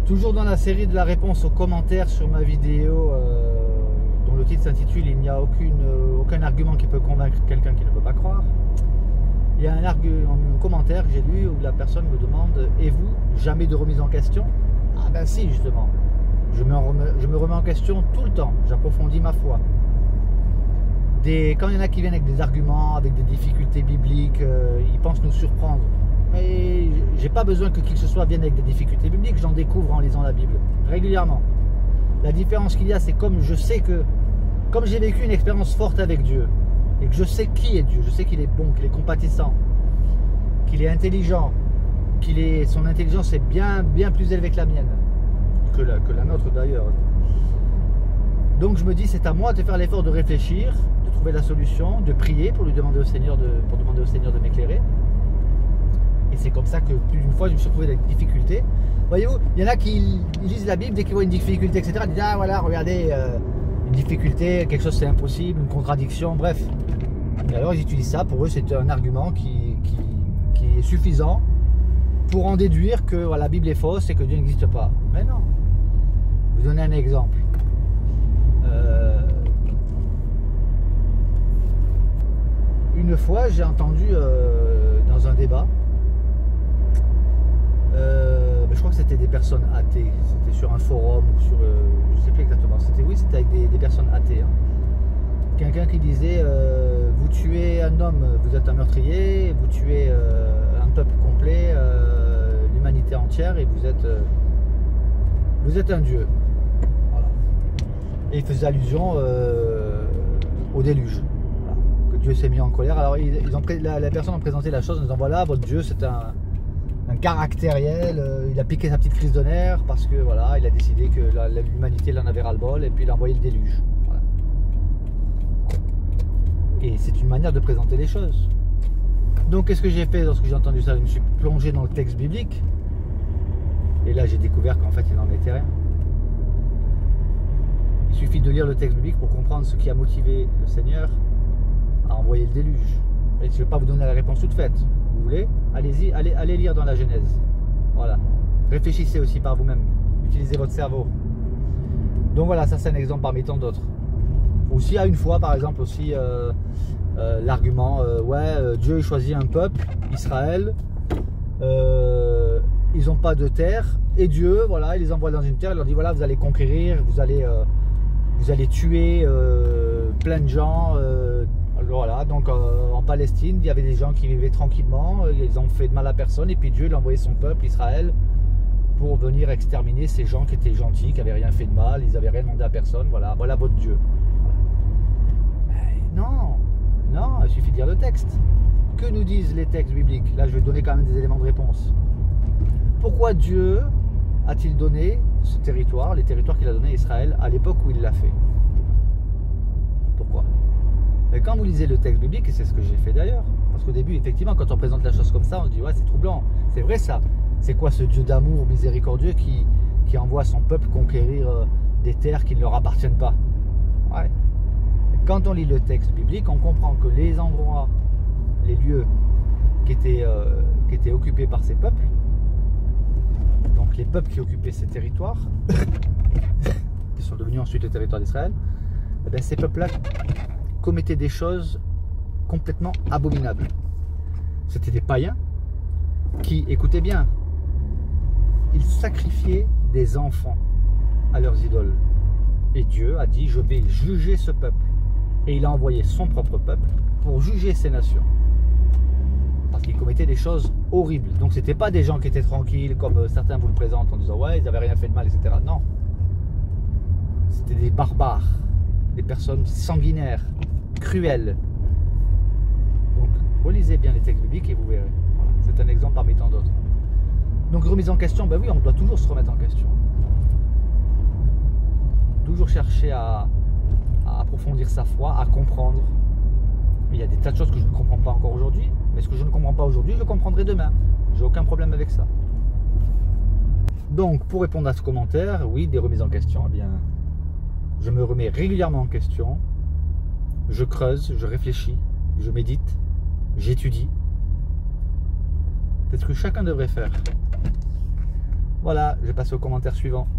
Toujours dans la série de la réponse aux commentaires sur ma vidéo dont le titre s'intitule « Il n'y a aucun argument qui peut convaincre quelqu'un qui ne peut pas croire », il y a un commentaire que j'ai lu où la personne me demande « Et vous, jamais de remise en question ?» Ah ben si, justement. Je me remets en question tout le temps. J'approfondis ma foi. Quand il y en a qui viennent avec des arguments, avec des difficultés bibliques, ils pensent nous surprendre. Mais j'ai pas besoin que qui que ce soit vienne avec des difficultés bibliques, j'en découvre en lisant la Bible, régulièrement. La différence qu'il y a, c'est comme j'ai vécu une expérience forte avec Dieu, et que je sais qui est Dieu, je sais qu'il est bon, qu'il est compatissant, qu'il est intelligent, son intelligence est bien plus élevée que la mienne, que la nôtre d'ailleurs. Donc je me dis, c'est à moi de faire l'effort de réfléchir, de trouver la solution, de prier pour demander au Seigneur de m'éclairer. Et c'est comme ça que plus d'une fois je me suis retrouvé avec des difficultés. Voyez-vous, il y en a qui lisent la Bible, dès qu'ils voient une difficulté, etc., ils disent ah voilà, regardez, une difficulté, quelque chose c'est impossible, une contradiction, bref. Et alors ils utilisent ça, pour eux c'est un argument qui est suffisant pour en déduire que voilà, la Bible est fausse et que Dieu n'existe pas. Mais non. Je vais vous donner un exemple. Une fois j'ai entendu dans un débat, je crois que c'était des personnes athées, c'était sur un forum ou sur, je ne sais plus exactement, c'était avec des personnes athées. Hein. Quelqu'un qui disait vous tuez un homme, vous êtes un meurtrier, vous tuez un peuple complet, l'humanité entière, et vous êtes un dieu. Voilà. Et il faisait allusion au déluge, voilà, que Dieu s'est mis en colère. Alors la personne a présenté la chose en disant voilà, votre Dieu c'est un caractériel, il a piqué sa petite crise de nerfs parce que voilà, il a décidé que l'humanité en avait ras-le-bol et puis il a envoyé le déluge. Voilà. Et c'est une manière de présenter les choses. Donc qu'est-ce que j'ai fait lorsque j'ai entendu ça? Je me suis plongé dans le texte biblique et là j'ai découvert qu'en fait il n'en était rien. Il suffit de lire le texte biblique pour comprendre ce qui a motivé le Seigneur à envoyer le déluge. Et je ne vais pas vous donner la réponse toute faite. Vous voulez? Allez-y, allez lire dans la Genèse. Voilà. Réfléchissez aussi par vous-même. Utilisez votre cerveau. Donc voilà, ça c'est un exemple parmi tant d'autres. Aussi à une fois, par exemple, aussi l'argument, Dieu choisit un peuple, Israël, ils n'ont pas de terre, et Dieu, voilà, il les envoie dans une terre, il leur dit voilà, vous allez conquérir, vous allez tuer plein de gens. Voilà, donc en Palestine, il y avait des gens qui vivaient tranquillement, ils ont fait de mal à personne, et puis Dieu il a envoyé son peuple, Israël, pour venir exterminer ces gens qui étaient gentils, qui n'avaient rien fait de mal, ils n'avaient rien demandé à personne, voilà votre Dieu. Voilà. Non, il suffit de lire le texte. Que nous disent les textes bibliques? Là, je vais donner quand même des éléments de réponse. Pourquoi Dieu a-t-il donné ce territoire, les territoires qu'il a donné à Israël, à l'époque où il l'a fait? Pourquoi? Et quand vous lisez le texte biblique, et c'est ce que j'ai fait d'ailleurs, parce qu'au début, effectivement, quand on présente la chose comme ça, on se dit ouais, c'est troublant, c'est vrai ça. C'est quoi ce Dieu d'amour miséricordieux qui envoie son peuple conquérir des terres qui ne leur appartiennent pas? Ouais. Et quand on lit le texte biblique, on comprend que les endroits, les lieux qui étaient occupés par ces peuples, donc les peuples qui occupaient ces territoires, qui sont devenus ensuite le territoire d'Israël, eh bien, ces peuples-là commettaient des choses complètement abominables. C'était des païens qui, écoutez bien, ils sacrifiaient des enfants à leurs idoles. Et Dieu a dit, je vais juger ce peuple. Et il a envoyé son propre peuple pour juger ces nations. Parce qu'ils commettaient des choses horribles. Donc ce n'étaient pas des gens qui étaient tranquilles, comme certains vous le présentent en disant, ouais, ils n'avaient rien fait de mal, etc. Non. C'était des barbares, des personnes sanguinaires, cruelles. Donc relisez bien les textes bibliques et vous verrez. Voilà. C'est un exemple parmi tant d'autres. Donc remise en question, ben oui, on doit toujours se remettre en question. Toujours chercher à approfondir sa foi, à comprendre. Il y a des tas de choses que je ne comprends pas encore aujourd'hui, mais ce que je ne comprends pas aujourd'hui, je le comprendrai demain. J'ai aucun problème avec ça. Donc pour répondre à ce commentaire, oui, des remises en question, eh bien, je me remets régulièrement en question. Je creuse, je réfléchis, je médite, j'étudie. C'est ce que chacun devrait faire. Voilà, je passe au commentaire suivant.